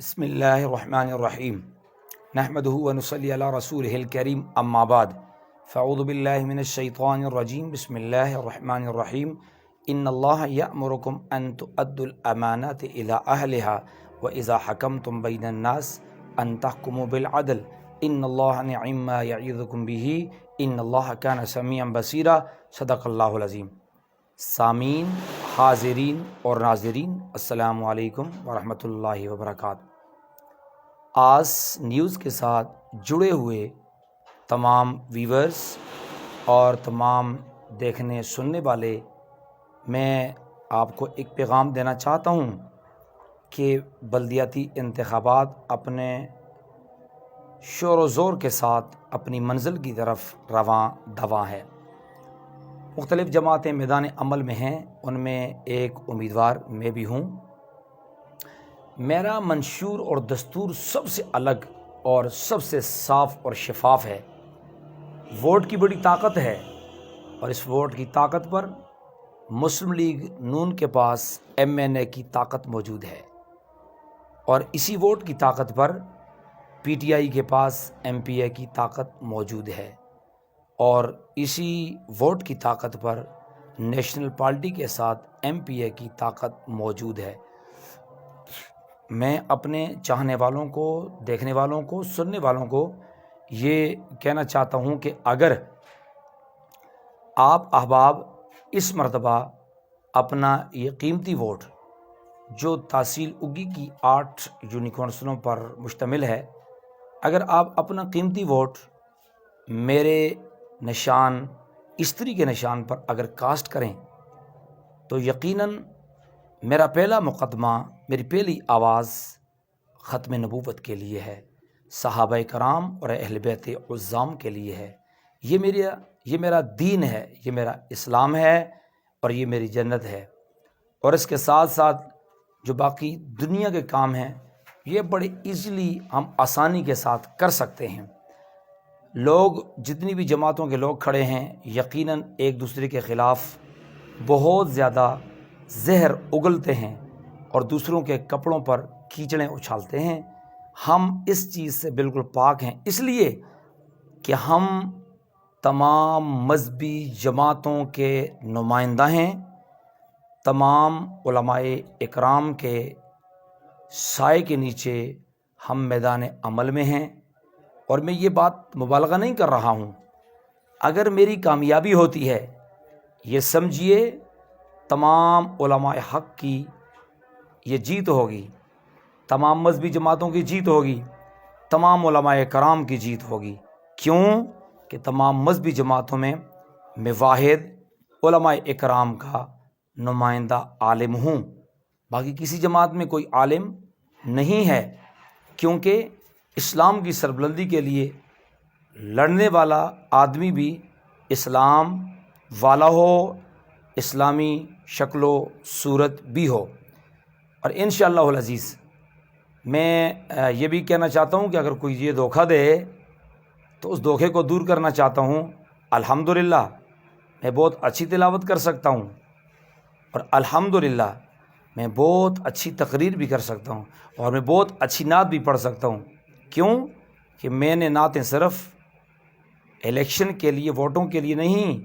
بسم اللہ الرحمن الرحیم نحمده ونصلی علی رسولہ الکریم اما بعد فاعوذ باللہ من الشیطان الرجیم بسم اللہ الرحمن الرحیم ان اللہ یأمرکم ان تؤدوا الامانات الی اہلہا واذا حکمتم بین الناس ان تحکموا بالعدل ان اللہ نعم ما یعظکم بہ ان اللہ کان سمیعا بصیرا صدق اللہ العظیم۔ سامعین، حاضرین اور ناظرین، السلام علیکم ورحمۃ اللہ وبرکاتہ۔ آس نیوز کے ساتھ جڑے ہوئے تمام ویورز اور تمام دیکھنے سننے والے، میں آپ کو ایک پیغام دینا چاہتا ہوں کہ بلدیاتی انتخابات اپنے شور و زور کے ساتھ اپنی منزل کی طرف رواں دواں ہے۔ مختلف جماعتیں میدان عمل میں ہیں، ان میں ایک امیدوار میں بھی ہوں۔ میرا منشور اور دستور سب سے الگ اور سب سے صاف اور شفاف ہے۔ ووٹ کی بڑی طاقت ہے اور اس ووٹ کی طاقت پر مسلم لیگ نون کے پاس MNA کی طاقت موجود ہے، اور اسی ووٹ کی طاقت پر PTI کے پاس MPA کی طاقت موجود ہے، اور اسی ووٹ کی طاقت پر نیشنل پارٹی کے ساتھ MPA کی طاقت موجود ہے۔ میں اپنے چاہنے والوں کو، دیکھنے والوں کو، سننے والوں کو یہ کہنا چاہتا ہوں کہ اگر آپ احباب اس مرتبہ اپنا یہ قیمتی ووٹ، جو تحصیل اگی کی 8 یونی کونسلوں پر مشتمل ہے، اگر آپ اپنا قیمتی ووٹ میرے نشان استری کے نشان پر اگر کاسٹ کریں تو یقیناً میرا پہلا مقدمہ، میری پہلی آواز ختم نبوت کے لیے ہے، صحابہ کرام اور اہل بیت عظام کے لیے ہے۔ یہ میرا دین ہے، یہ میرا اسلام ہے، اور یہ میری جنت ہے۔ اور اس کے ساتھ ساتھ جو باقی دنیا کے کام ہیں، یہ بڑے ایزیلی ہم آسانی کے ساتھ کر سکتے ہیں۔ لوگ، جتنی بھی جماعتوں کے لوگ کھڑے ہیں، یقیناً ایک دوسرے کے خلاف بہت زیادہ زہر اگلتے ہیں اور دوسروں کے کپڑوں پر کیچڑیں اچھالتے ہیں۔ ہم اس چیز سے بالکل پاک ہیں، اس لیے کہ ہم تمام مذہبی جماعتوں کے نمائندہ ہیں، تمام علماء اکرام کے سائے کے نیچے ہم میدان عمل میں ہیں، اور میں یہ بات مبالغہ نہیں کر رہا ہوں۔ اگر میری کامیابی ہوتی ہے، یہ سمجھیے تمام علماء حق کی یہ جیت ہوگی، تمام مذہبی جماعتوں کی جیت ہوگی، تمام علماء کرام کی جیت ہوگی۔ کیوں کہ تمام مذہبی جماعتوں میں واحد علماء اکرام کا نمائندہ عالم ہوں، باقی کسی جماعت میں کوئی عالم نہیں ہے، کیونکہ اسلام کی سربلندی کے لیے لڑنے والا آدمی بھی اسلام والا ہو، اسلامی شکل و صورت بھی ہو۔ اور انشاءاللہ العزیز میں یہ بھی کہنا چاہتا ہوں کہ اگر کوئی یہ دھوکہ دے تو اس دھوکے کو دور کرنا چاہتا ہوں۔ الحمدللہ میں بہت اچھی تلاوت کر سکتا ہوں، اور الحمدللہ میں بہت اچھی تقریر بھی کر سکتا ہوں، اور میں بہت اچھی نعت بھی پڑھ سکتا ہوں۔ کیوں کہ میں نے نعتیں صرف الیکشن کے لیے، ووٹوں کے لیے نہیں،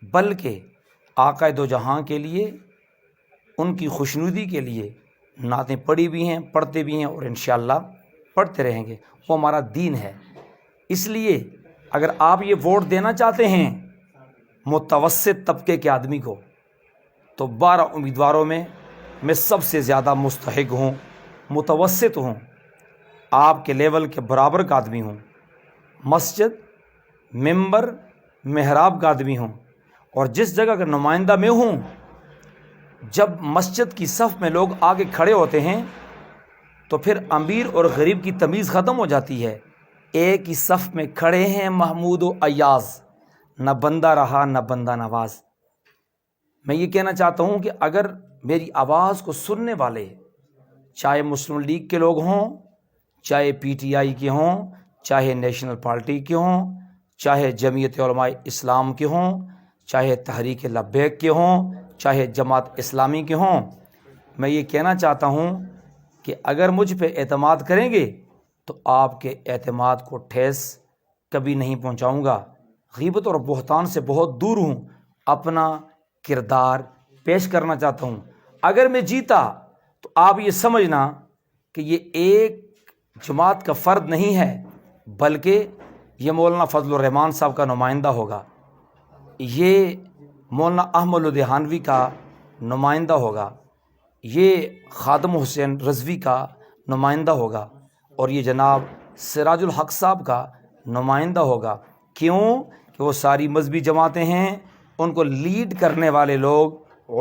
بلکہ آقا دو جہاں کے لیے، ان کی خوشنودی کے لیے نعتیں پڑھی بھی ہیں، پڑھتے بھی ہیں، اور انشاءاللہ پڑھتے رہیں گے۔ وہ ہمارا دین ہے۔ اس لیے اگر آپ یہ ووٹ دینا چاہتے ہیں متوسط طبقے کے آدمی کو، تو 12 امیدواروں میں سب سے زیادہ مستحق ہوں، متوسط ہوں، آپ کے لیول کے برابر کا آدمی ہوں، مسجد، ممبر، محراب کا آدمی ہوں، اور جس جگہ کا نمائندہ میں ہوں، جب مسجد کی صف میں لوگ آگے کھڑے ہوتے ہیں تو پھر امیر اور غریب کی تمیز ختم ہو جاتی ہے۔ ایک ہی صف میں کھڑے ہیں محمود و ایاز، نہ بندہ رہا نہ بندہ نواز۔ میں یہ کہنا چاہتا ہوں کہ اگر میری آواز کو سننے والے، چاہے مسلم لیگ کے لوگ ہوں، چاہے PTI کے ہوں، چاہے نیشنل پارٹی کے ہوں، چاہے جمعیت علماء اسلام کے ہوں، چاہے تحریک لبیک کے ہوں، چاہے جماعت اسلامی کے ہوں، میں یہ کہنا چاہتا ہوں کہ اگر مجھ پہ اعتماد کریں گے تو آپ کے اعتماد کو ٹھیس کبھی نہیں پہنچاؤں گا۔ غیبت اور بہتان سے بہت دور ہوں، اپنا کردار پیش کرنا چاہتا ہوں۔ اگر میں جیتا تو آپ یہ سمجھنا کہ یہ ایک جماعت کا فرد نہیں ہے، بلکہ یہ مولانا فضل الرحمان صاحب کا نمائندہ ہوگا، یہ مولانا احمد الدہانوی کا نمائندہ ہوگا، یہ خادم حسین رضوی کا نمائندہ ہوگا، اور یہ جناب سراج الحق صاحب کا نمائندہ ہوگا۔ کیوں کہ وہ ساری مذہبی جماعتیں ہیں، ان کو لیڈ کرنے والے لوگ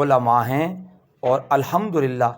علماء ہیں، اور الحمدللہ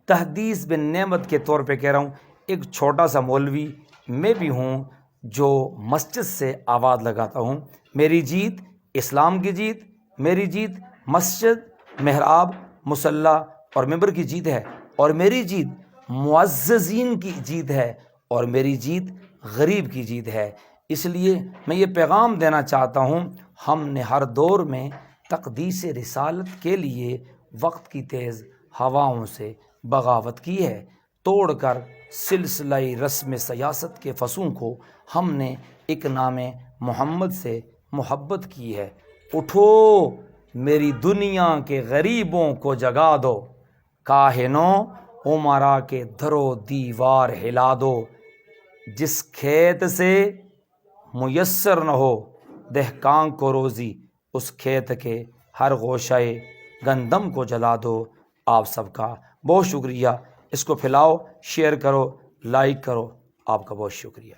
تحدیث بن نعمت کے طور پہ کہہ رہا ہوں، ایک چھوٹا سا مولوی میں بھی ہوں جو مسجد سے آواز لگاتا ہوں۔ میری جیت اسلام کی جیت، میری جیت مسجد، محراب، مصلی اور ممبر کی جیت ہے، اور میری جیت معززین کی جیت ہے، اور میری جیت غریب کی جیت ہے۔ اس لیے میں یہ پیغام دینا چاہتا ہوں، ہم نے ہر دور میں تقدیس رسالت کے لیے وقت کی تیز ہواؤں سے بغاوت کی ہے، توڑ کر سلسلہ رسم سیاست کے فصوں کو ہم نے ایک نام محمد سے محبت کی ہے۔ اٹھو میری دنیا کے غریبوں کو جگا دو، کاہنوں عمرا کے در و دیوار ہلا دو، جس کھیت سے میسر نہ ہو دہقان کو روزی، اس کھیت کے ہر گوشہ گندم کو جلا دو۔ آپ سب کا بہت شکریہ، اس کو پھیلاؤ، شیئر کرو، لائک کرو، آپ کا بہت شکریہ۔